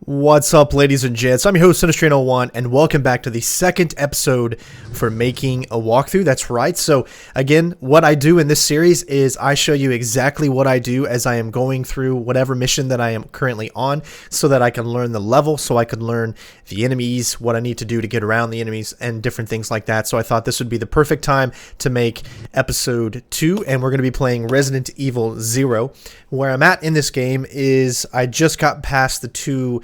What's up, ladies and gents? I'm your host, CenterStrain01, and welcome back to the second episode for making a walkthrough. That's right. So again, what I do in this series is I show you exactly what I do as I am going through whatever mission that I am currently on, so that I can learn the level, so I can learn the enemies, what I need to do to get around the enemies, and different things like that. So I thought this would be the perfect time to make episode 2, and we're going to be playing Resident Evil 0. Where I'm at in this game is I just got past the 2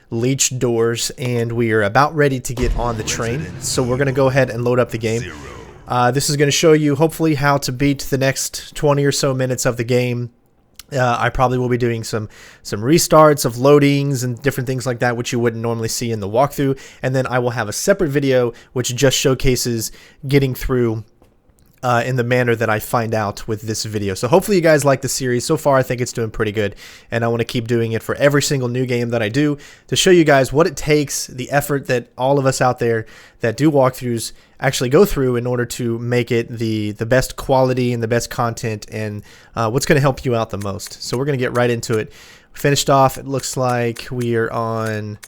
leech doors and we are about ready to get on the train, so we're going to go ahead and load up the game. This is going to show you hopefully how to beat the next 20 or so minutes of the game. I probably will be doing some restarts of loadings and different things like that, which you wouldn't normally see in the walkthrough, and then I will have a separate video which just showcases getting through in the manner that I find out with this video. So hopefully you guys like the series. So far I think it's doing pretty good, and I want to keep doing it for every single new game that I do to show you guys what it takes, the effort that all of us out there that do walkthroughs actually go through in order to make it the best quality and the best content, and what's going to help you out the most. So we're going to get right into it. Finished off, it looks like we are on...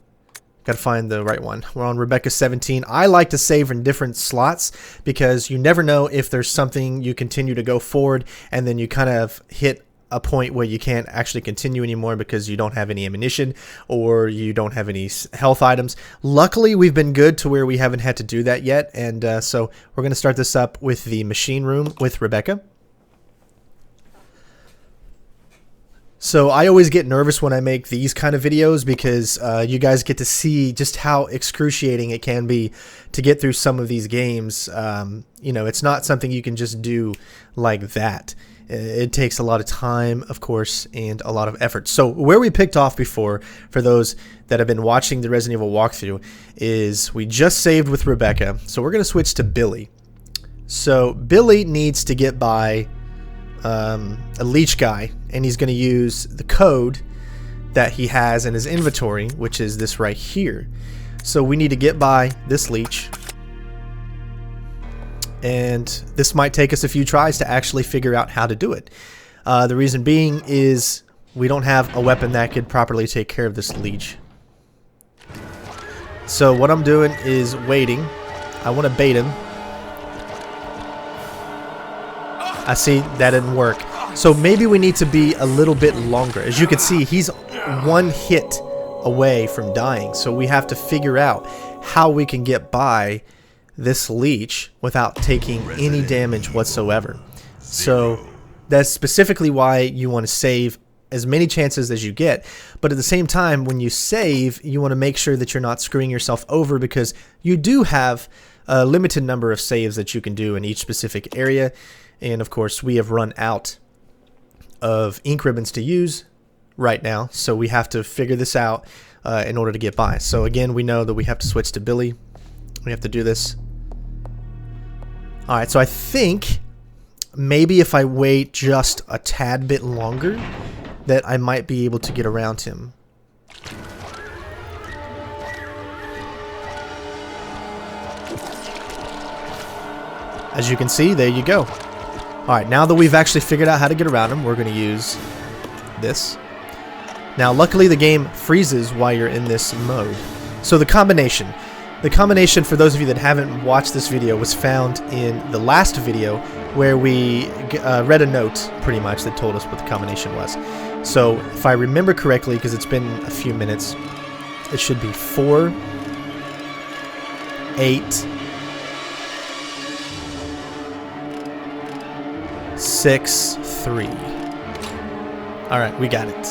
Gotta find the right one. We're on Rebecca 17. I like to save in different slots because you never know if there's something you continue to go forward and then you kind of hit a point where you can't actually continue anymore because you don't have any ammunition or you don't have any health items. Luckily, we've been good to where we haven't had to do that yet, and so we're going to start this up with the machine room with Rebecca. So I always get nervous when I make these kind of videos because you guys get to see just how excruciating it can be to get through some of these games. You know, it's not something you can just do like that. It takes a lot of time, of course, and a lot of effort. So where we picked off before, for those that have been watching the Resident Evil walkthrough, is we just saved with Rebecca. So we're going to switch to Billy. So Billy needs to get by a leech guy, and he's going to use the code that he has in his inventory, which is this right here. So we need to get by this leech, and this might take us a few tries to actually figure out how to do it. The reason being is we don't have a weapon that could properly take care of this leech. So what I'm doing is waiting. I want to bait him. I see that didn't work. So maybe we need to be a little bit longer. As you can see, he's one hit away from dying. So we have to figure out how we can get by this leech without taking any damage whatsoever. So that's specifically why you want to save as many chances as you get. But at the same time, when you save, you want to make sure that you're not screwing yourself over, because you do have a limited number of saves that you can do in each specific area. And of course, we have run out of ink ribbons to use right now, so we have to figure this out in order to get by. So again, we know that we have to switch to Billy. We have to do this. Alright, so I think maybe if I wait just a tad bit longer, that I might be able to get around him. As you can see, there you go. Alright, now that we've actually figured out how to get around him, we're going to use this. Now, luckily the game freezes while you're in this mode. So the combination for those of you that haven't watched this video was found in the last video, where we read a note pretty much that told us what the combination was. So if I remember correctly, because it's been a few minutes, it should be 4, 8, 6, 3. Alright, we got it.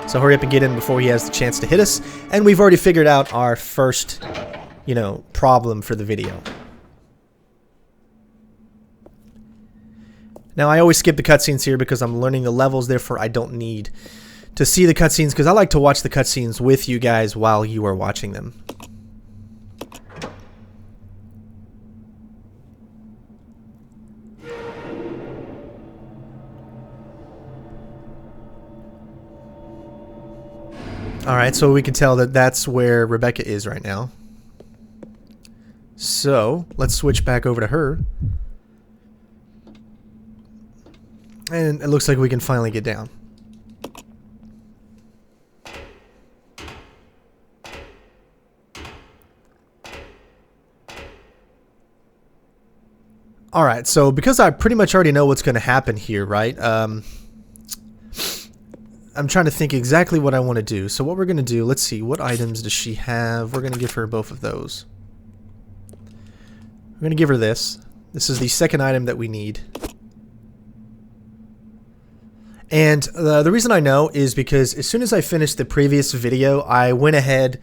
So hurry up and get in before he has the chance to hit us. And we've already figured out our first, problem for the video. Now, I always skip the cutscenes here because I'm learning the levels, therefore I don't need to see the cutscenes, because I like to watch the cutscenes with you guys while you are watching them. Alright, so we can tell that that's where Rebecca is right now. So, let's switch back over to her. And it looks like we can finally get down. All right, so because I pretty much already know what's going to happen here, right? I'm trying to think exactly what I want to do. So what we're going to do, let's see, what items does she have? We're going to give her both of those. We're going to give her this. This is the second item that we need. And the reason I know is because as soon as I finished the previous video, I went ahead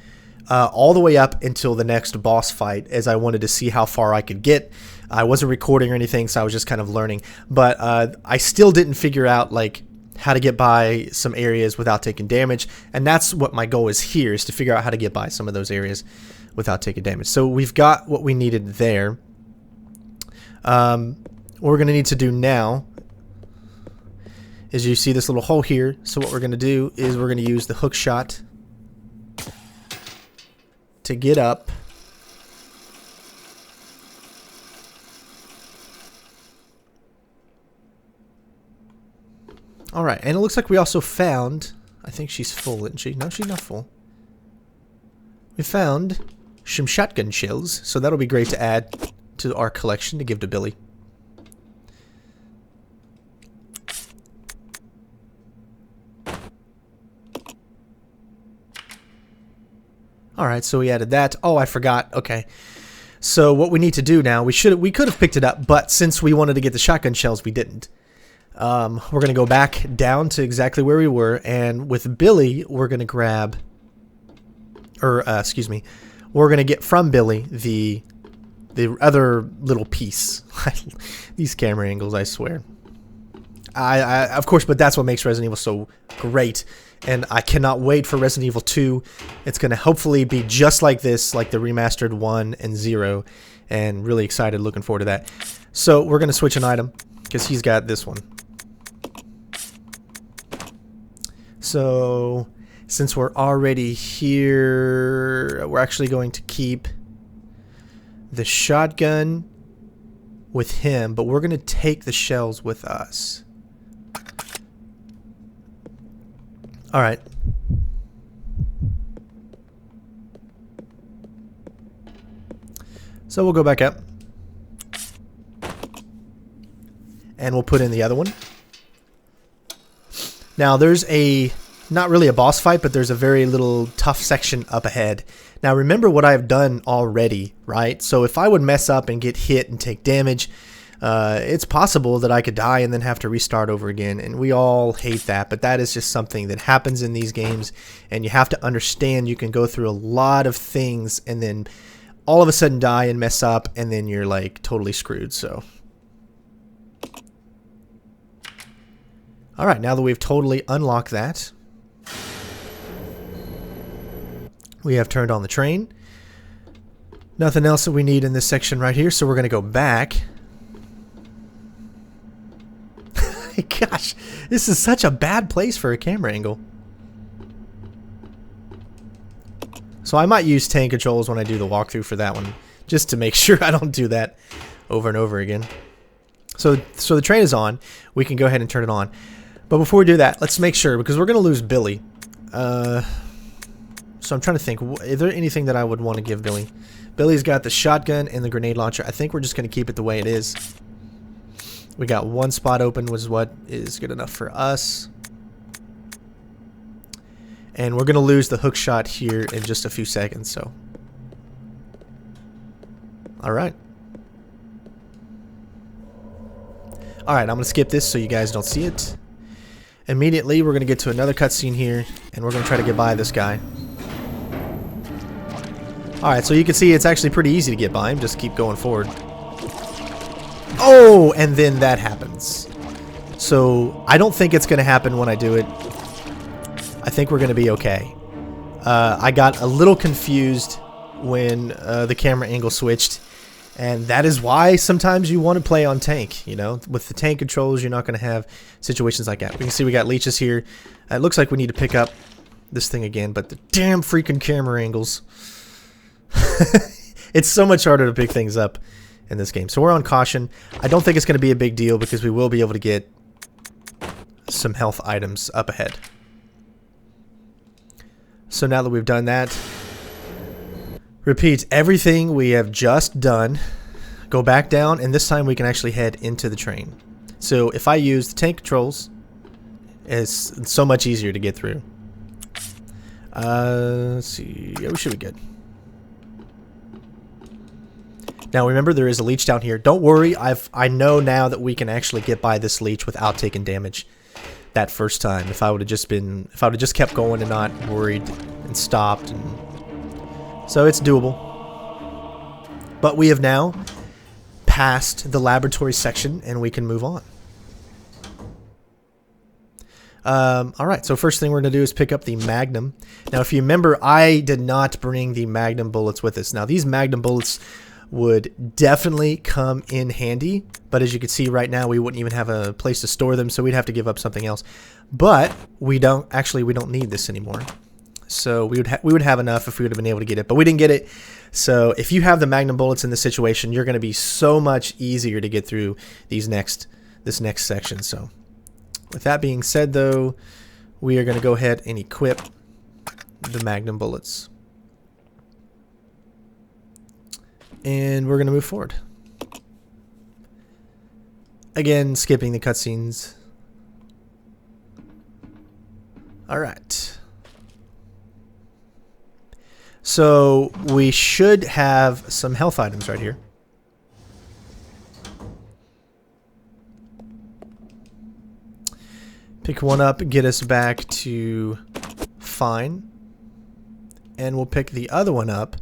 all the way up until the next boss fight, as I wanted to see how far I could get. I wasn't recording or anything, so I was just kind of learning. But I still didn't figure out like how to get by some areas without taking damage, and that's what my goal is here, is to figure out how to get by some of those areas without taking damage. So we've got what we needed there. What we're going to need to do now is, you see this little hole here, so what we're going to do is we're going to use the hook shot to get up. Alright, and it looks like we also found, I think she's full, isn't she? No, she's not full. We found some shotgun shells, so that'll be great to add to our collection to give to Billy. Alright, so we added that. Oh, I forgot. Okay. So what we need to do now, we could have picked it up, but since we wanted to get the shotgun shells, we didn't. We're going to go back down to exactly where we were, and with Billy, we're going to grab, or excuse me, we're going to get from Billy the other little piece. These camera angles, I swear. Of course, but that's what makes Resident Evil so great, and I cannot wait for Resident Evil 2. It's going to hopefully be just like this, like the remastered 1 and 0, and really excited, looking forward to that. So we're going to switch an item, because he's got this one. So since we're already here, we're actually going to keep the shotgun with him, but we're going to take the shells with us. Alright. So we'll go back up. And we'll put in the other one. Now there's not really a boss fight, but there's a very little tough section up ahead. Now remember what I've done already, right? So if I would mess up and get hit and take damage, it's possible that I could die and then have to restart over again, and we all hate that, but that is just something that happens in these games, and you have to understand you can go through a lot of things and then all of a sudden die and mess up, and then you're like totally screwed. So alright, now that we've totally unlocked that, we have turned on the train. Nothing else that we need in this section right here, so we're going to go back. Gosh, this is such a bad place for a camera angle. So I might use tank controls when I do the walkthrough for that one, just to make sure I don't do that over and over again. So the train is on. We can go ahead and turn it on. But before we do that, let's make sure, because we're going to lose Billy. So I'm trying to think, is there anything that I would want to give Billy? Billy's got the shotgun and the grenade launcher. I think we're just going to keep it the way it is. We got one spot open, was what is good enough for us. And we're going to lose the hook shot here in just a few seconds, so. Alright. Alright, I'm going to skip this so you guys don't see it. Immediately, we're going to get to another cutscene here, and we're going to try to get by this guy. Alright, so you can see it's actually pretty easy to get by him. Just keep going forward. Oh, and then that happens. So, I don't think it's going to happen when I do it. I think we're going to be okay. I got a little confused when the camera angle switched. And that is why sometimes you want to play on tank, you know. With the tank controls, you're not going to have situations like that. We can see we got leeches here. It looks like we need to pick up this thing again, but the damn freaking camera angles. It's so much harder to pick things up in this game. So we're on caution. I don't think it's going to be a big deal because we will be able to get some health items up ahead. So now that we've done that, repeat everything we have just done. go back down, and this time we can actually head into the train. So if I use the tank controls, it's so much easier to get through. Let's see. Yeah, we should be good. Now remember, there is a leech down here. Don't worry, I know now that we can actually get by this leech without taking damage that first time. If I would have just kept going and not worried and stopped, and so it's doable. But we have now passed the laboratory section and we can move on. Alright, so first thing we're going to do is pick up the Magnum. Now if you remember, I did not bring the Magnum bullets with us. Now these Magnum bullets would definitely come in handy, but as you can see right now, we wouldn't even have a place to store them, so we'd have to give up something else. But we don't need this anymore. So we would have enough if we would have been able to get it, but we didn't get it. So if you have the Magnum bullets in this situation, you're going to be so much easier to get through this next section. So with that being said, though, we are going to go ahead and equip the Magnum bullets. And we're going to move forward. Again, skipping the cutscenes. Alright. So we should have some health items right here. Pick one up, get us back to fine. And we'll pick the other one up,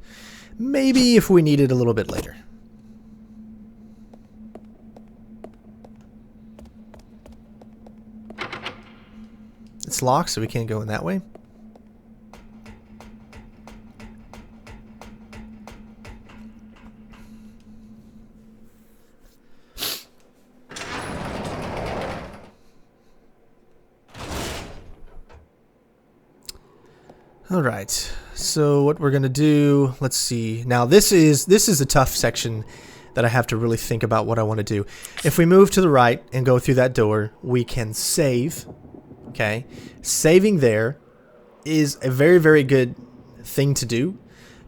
maybe if we need it a little bit later. It's locked, so we can't go in that way. All right, so what we're gonna do, let's see. Now this is a tough section that I have to really think about what I want to do. If we move to the right and go through that door, we can save. Okay, saving there is a very, very good thing to do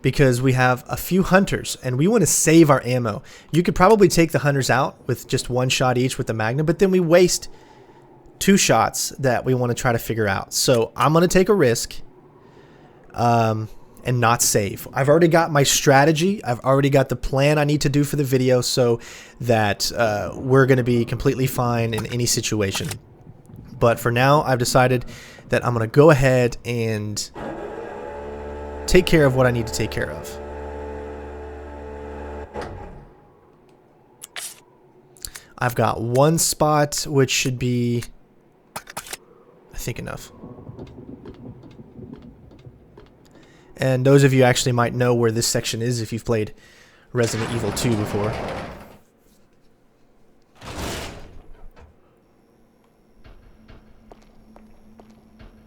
because we have a few hunters and we want to save our ammo. You could probably take the hunters out with just one shot each with the Magnum, but then we waste 2 shots that we want to try to figure out. So I'm going to take a risk and not save. I've already got my strategy. I've already got the plan I need to do for the video so that we're going to be completely fine in any situation. But for now, I've decided that I'm going to go ahead and take care of what I need to take care of. I've got one spot, which should be, I think, enough. And those of you actually might know where this section is if you've played Resident Evil 2 before.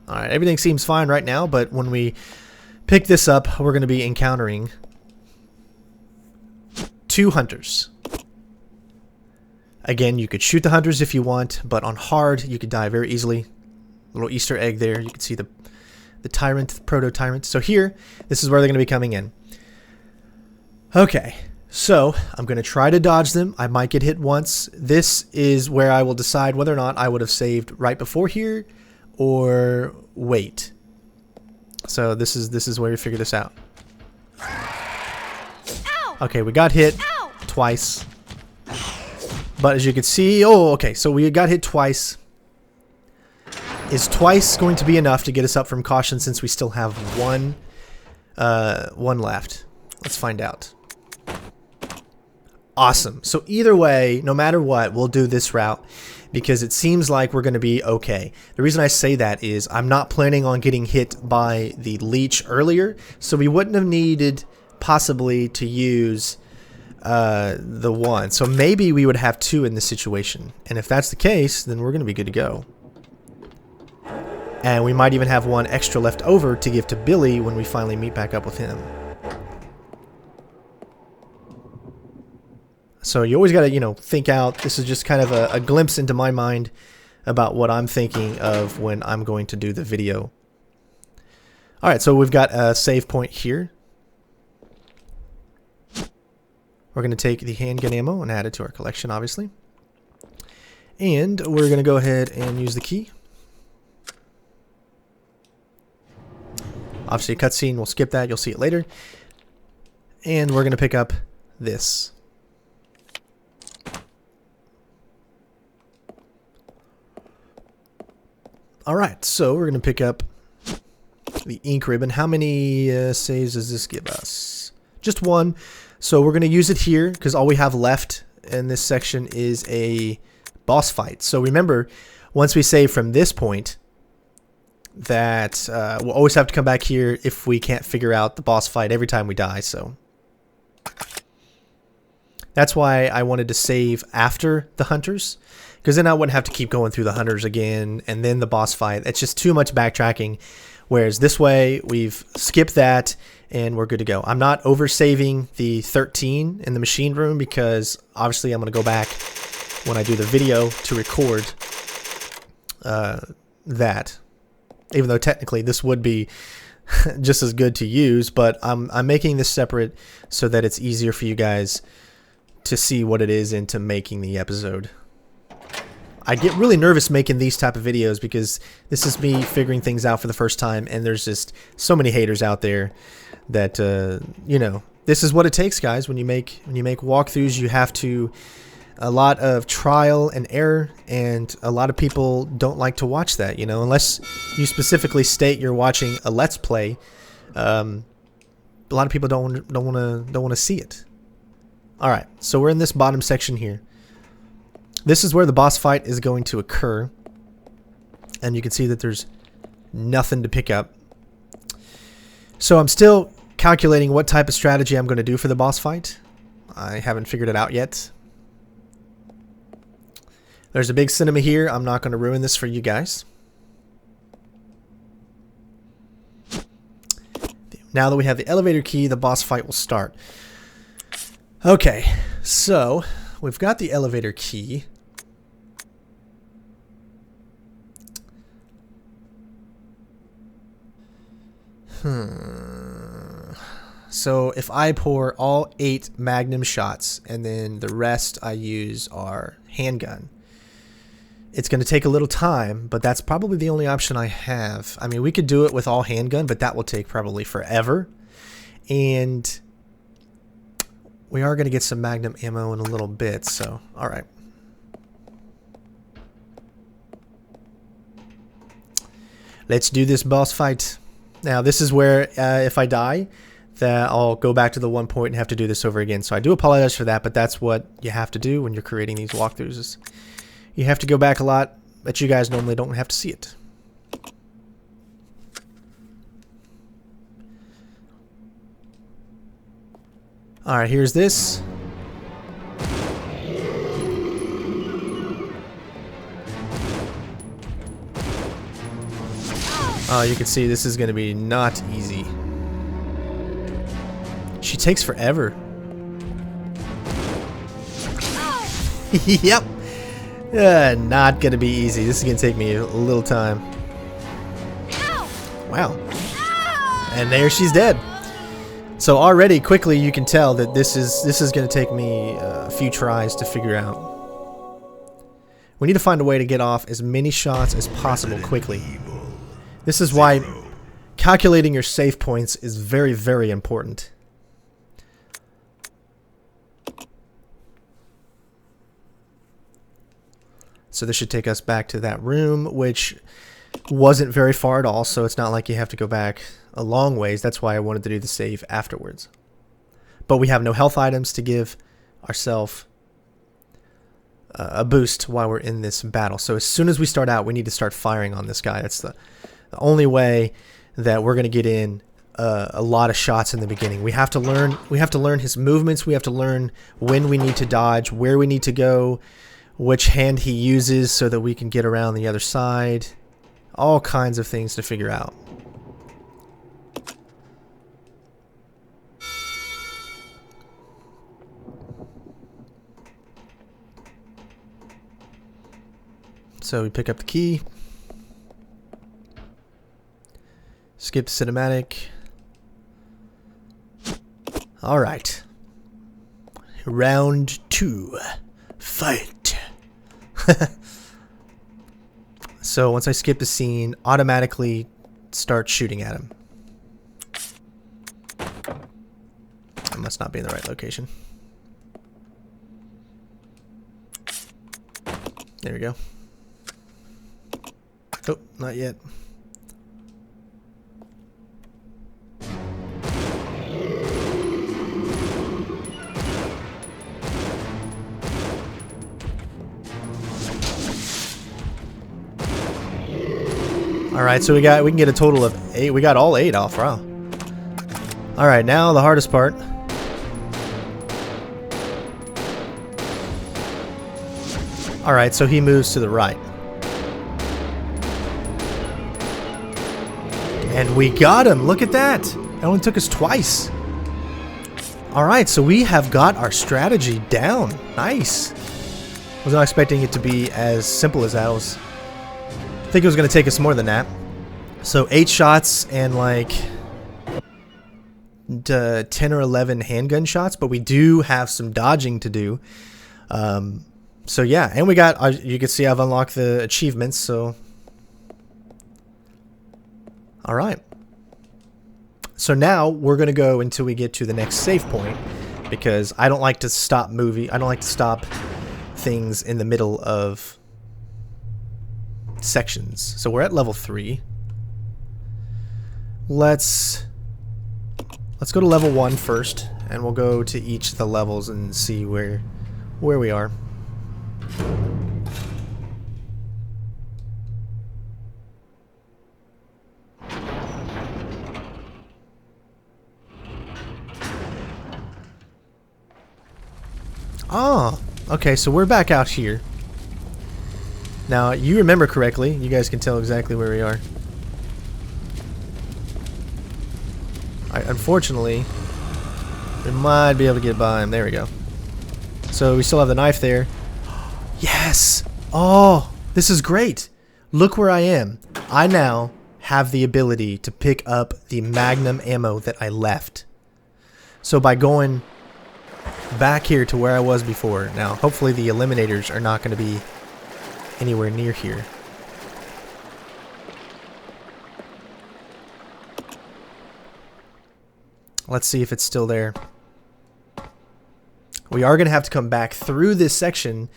Alright, everything seems fine right now, but when we pick this up, we're going to be encountering 2 hunters. Again, you could shoot the hunters if you want, but on hard, you could die very easily. Little Easter egg there. You can see the tyrant, the proto-tyrant. So here, this is where they're going to be coming in. Okay, so I'm going to try to dodge them. I might get hit once. This is where I will decide whether or not I would have saved right before here or wait. So this is where you figure this out. Okay, we got hit twice. But as you can see, okay, so we got hit twice. Is twice going to be enough to get us up from caution since we still have one left? Let's find out. Awesome. So either way, no matter what, we'll do this route because it seems like we're going to be okay. The reason I say that is I'm not planning on getting hit by the leech earlier, so we wouldn't have needed possibly to use the one. So maybe we would have 2 in this situation. And if that's the case, then we're going to be good to go. And we might even have 1 extra left over to give to Billy when we finally meet back up with him. So you always got to, you know, think out. This is just kind of a glimpse into my mind about what I'm thinking of when I'm going to do the video. Alright, so we've got a save point here. We're going to take the handgun ammo and add it to our collection, obviously. And we're going to go ahead and use the key. Obviously a cutscene, we'll skip that, you'll see it later. And we're going to pick up this. Alright, so we're going to pick up the ink ribbon. How many saves does this give us? Just one. So we're going to use it here because all we have left in this section is a boss fight. So remember, once we save from this point, that we'll always have to come back here if we can't figure out the boss fight every time we die. So that's why I wanted to save after the hunters, because then I wouldn't have to keep going through the hunters again and then the boss fight. It's just too much backtracking. Whereas this way, we've skipped that and we're good to go. I'm not over saving the 13 in the machine room because obviously I'm going to go back when I do the video to record that. Even though technically this would be just as good to use, but I'm making this separate so that it's easier for you guys to see what it is into making the episode. I get really nervous making these type of videos because this is me figuring things out for the first time, and there's just so many haters out there that you know, this is what it takes, guys. When you make walkthroughs, you have to a lot of trial and error, and a lot of people don't like to watch that, you know, unless you specifically state you're watching a let's play. A lot of people don't want to see it. All right, so we're in this bottom section here. This is where the boss fight is going to occur, and you can see that there's nothing to pick up. So I'm still calculating what type of strategy I'm going to do for the boss fight. I haven't figured it out yet. There's a big cinema here. I'm not going to ruin this for you guys. Now that we have the elevator key, the boss fight will start. Okay, so we've got the elevator key. So if I pour all 8 magnum shots and then the rest I use our handgun, it's going to take a little time, but that's probably the only option I have. I mean, we could do it with all handgun, but that will take probably forever. And we are going to get some magnum ammo in a little bit, so alright. Let's do this boss fight. Now, this is where, if I die, that I'll go back to the one point and have to do this over again. So I do apologize for that, but that's what you have to do when you're creating these walkthroughs. Is you have to go back a lot, but you guys normally don't have to see it. Alright, here's this. Oh, you can see this is going to be not easy. She takes forever. Yep. Not going to be easy. This is going to take me a little time. Wow. And there she's dead. So already, quickly, you can tell that this is going to take me a few tries to figure out. We need to find a way to get off as many shots as possible quickly. This is why calculating your save points is very, very important. So this should take us back to that room, which wasn't very far at all, so it's not like you have to go back a long ways. That's why I wanted to do the save afterwards. But we have no health items to give ourselves a boost while we're in this battle. So as soon as we start out, we need to start firing on this guy. That's the only way that we're going to get in a lot of shots in the beginning. We have to learn his movements. We have to learn when we need to dodge, where we need to go, which hand he uses so that we can get around the other side. All kinds of things to figure out. So we pick up the key. Skip the cinematic. Alright. Round 2. Fight. So once I skip the scene, automatically start shooting at him. I must not be in the right location. There we go. Oh, not yet. All right, so we can get a total of 8. We got all 8 off. Wow. All right, now the hardest part. All right, so he moves to the right. And we got him. Look at that. It only took us twice. All right, so we have got our strategy down. Nice. Was not expecting it to be as simple as that. I think it was going to take us more than that. So 8 shots and like 10 or 11 handgun shots, but we do have some dodging to do. So yeah, and we got, you can see I've unlocked the achievements, so. All right. So now we're going to go until we get to the next save point, because I don't like to stop I don't like to stop things in the middle of sections. So we're at level 3. Let's go to level 1 first, and we'll go to each of the levels and see where we are. Ah, okay, so we're back out here. Now, you remember correctly. You guys can tell exactly where we are. Unfortunately, we might be able to get by him. There we go. So we still have the knife there. Yes! Oh, this is great. Look where I am. I now have the ability to pick up the magnum ammo that I left. So by going back here to where I was before, now hopefully the eliminators are not going to be anywhere near here. Let's see if it's still there. We are going to have to come back through this section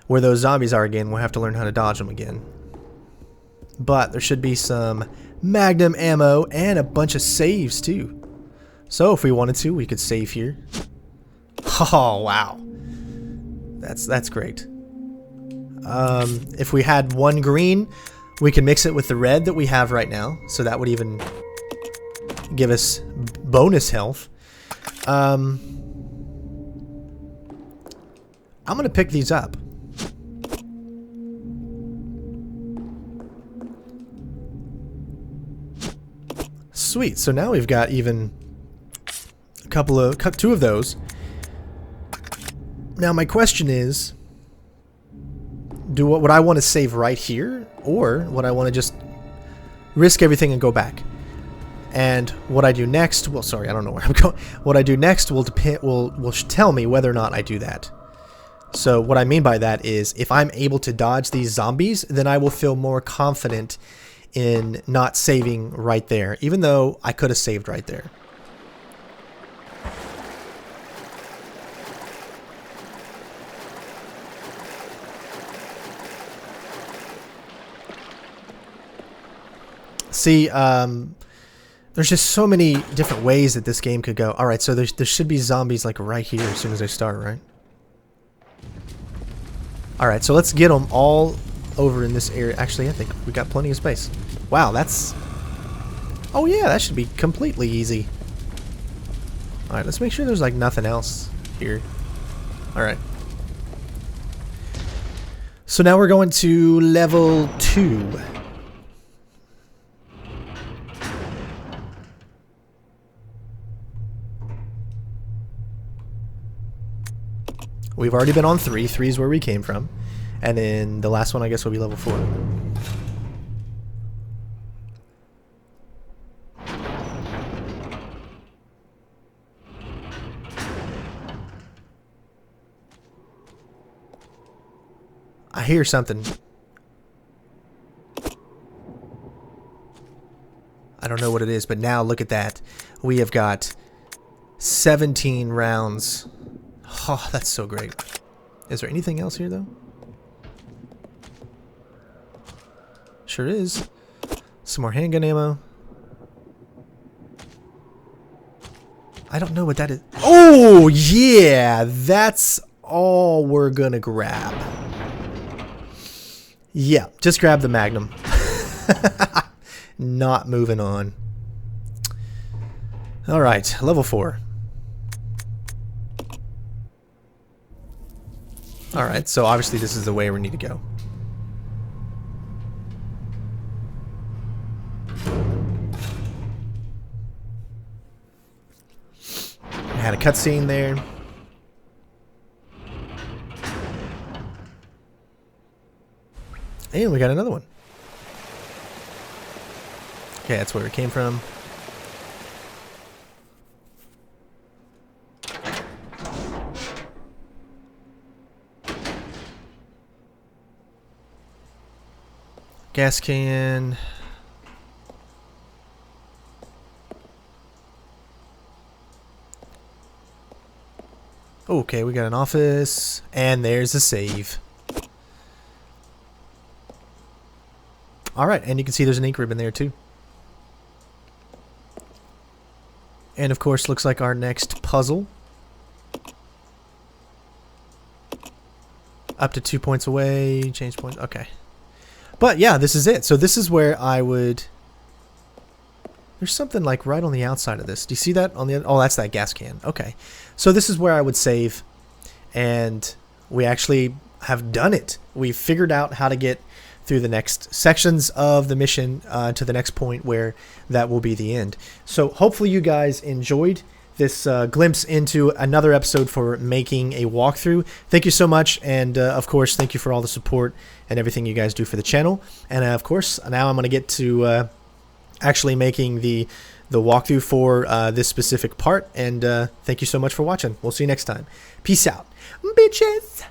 where those zombies are again. We'll have to learn how to dodge them again. But there should be some magnum ammo and a bunch of saves too. So if we wanted to, we could save here. Oh, wow. That's great. If we had 1 green, we can mix it with the red that we have right now. So that would even give us bonus health. I'm going to pick these up. Sweet. So now we've got even two of those. Now my question is, would I want to save right here, or would I want to just risk everything and go back? And what I do next, well, sorry, I don't know where I'm going. What I do next will tell me whether or not I do that. So what I mean by that is, if I'm able to dodge these zombies, then I will feel more confident in not saving right there, even though I could have saved right there. See, there's just so many different ways that this game could go. Alright, so there should be zombies like right here as soon as I start, right? Alright, so let's get them all over in this area. Actually, I think we got plenty of space. Wow, that's... Oh yeah, that should be completely easy. Alright, let's make sure there's like nothing else here. Alright. So now we're going to level 2. We've already been on 3. 3 is where we came from. And then the last one, I guess, will be level 4. I hear something. I don't know what it is, but now look at that. We have got 17 rounds. Oh, that's so great. Is there anything else here, though? Sure is. Some more handgun ammo. I don't know what that is. Oh, yeah! That's all we're gonna grab. Yeah, just grab the Magnum. Not moving on. Alright, level 4. Alright, so obviously this is the way we need to go. I had a cutscene there. And we got another one. Okay, that's where it came from. Gas can. Okay, we got an office. And there's a save. Alright, and you can see there's an ink ribbon there too. And of course, looks like our next puzzle. Up to 2 points away. Change point. Okay. But yeah, this is it. So this is where I would... There's something like right on the outside of this. Do you see that on the... Oh, that's that gas can. Okay. So this is where I would save. And we actually have done it. We've figured out how to get through the next sections of the mission to the next point where that will be the end. So hopefully you guys enjoyed this glimpse into another episode for making a walkthrough. Thank you so much, and of course thank you for all the support and everything you guys do for the channel. And of course now I'm going to get to actually making the walkthrough for this specific part, and thank you so much for watching. We'll see you next time. Peace out, bitches.